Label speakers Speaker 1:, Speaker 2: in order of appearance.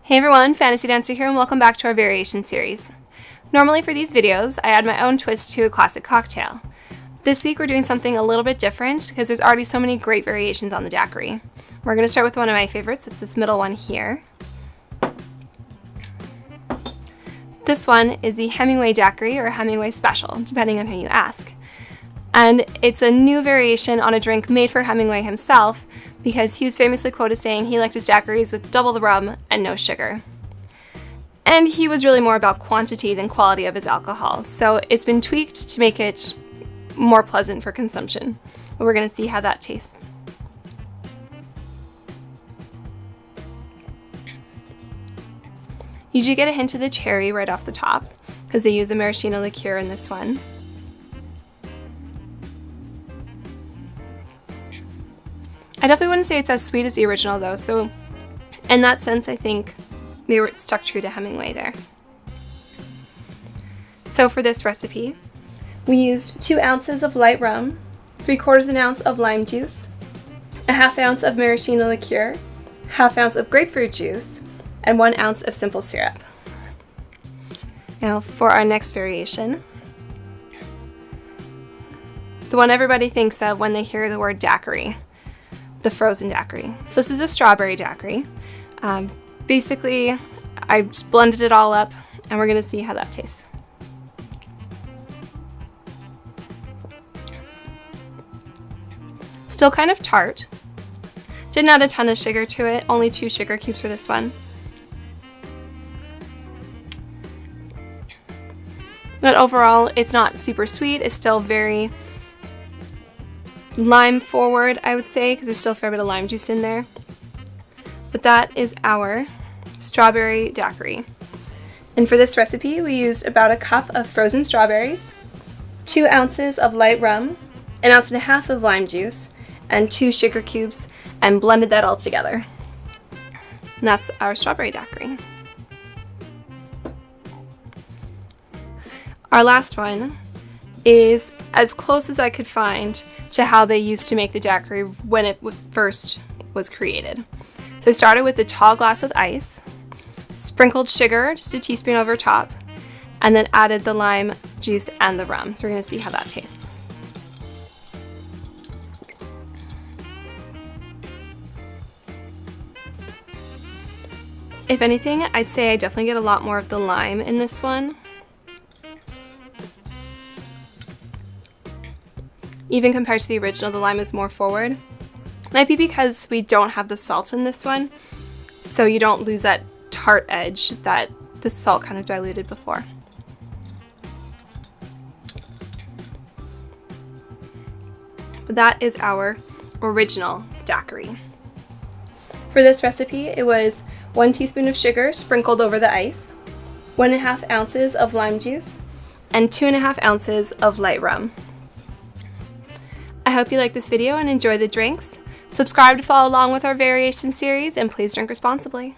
Speaker 1: Hey everyone, Fantasy Dancer here and welcome back to our variation series. Normally for these videos, I add my own twist to a classic cocktail. This week we're doing something a little bit different because there's already so many great variations on the daiquiri. We're going to start with one of my favorites. It's this middle one here. This one is the Hemingway Daiquiri or Hemingway Special, depending on who you ask. And it's a new variation on a drink made for Hemingway himself because he was famously quoted saying he liked his daiquiris with double the rum and no sugar. And he was really more about quantity than quality of his alcohol, so it's been tweaked to make it more pleasant for consumption. We're going to see how that tastes. You do get a hint of the cherry right off the top because they use a Maraschino Liqueur in this one. I definitely wouldn't say it's as sweet as the original though, so in that sense I think they were stuck true to Hemingway there. So for this recipe, we used 2 ounces of light rum, 3/4 an ounce of lime juice, a 1/2 ounce of maraschino liqueur, 1/2 ounce of grapefruit juice, and 1 ounce of simple syrup. Now for our next variation, the one everybody thinks of when they hear the word daiquiri. The frozen daiquiri. So this is a strawberry daiquiri. Basically, I just blended it all up and we're gonna see how that tastes. Still kind of tart. Didn't add a ton of sugar to it, only 2 sugar cubes for this one. But overall, it's not super sweet, it's still very lime forward, I would say, because there's still a fair bit of lime juice in there. But that is our strawberry daiquiri. And for this recipe, we used about 1 cup of frozen strawberries, 2 ounces of light rum, 1.5 ounces of lime juice, and 2 sugar cubes, and blended that all together. And that's our strawberry daiquiri. Our last one is as close as I could find to how they used to make the daiquiri when it first was created. So I started with a tall glass with ice, sprinkled sugar, just a teaspoon over top, and then added the lime juice and the rum. So we're going to see how that tastes. If anything, I'd say I definitely get a lot more of the lime in this one. Even compared to the original, the lime is more forward. Might be because we don't have the salt in this one, so you don't lose that tart edge that the salt kind of diluted before. But that is our original daiquiri. For this recipe, it was 1 teaspoon of sugar sprinkled over the ice, 1.5 ounces of lime juice, and 2.5 ounces of light rum. I hope you like this video and enjoy the drinks. Subscribe to follow along with our variation series, and please drink responsibly.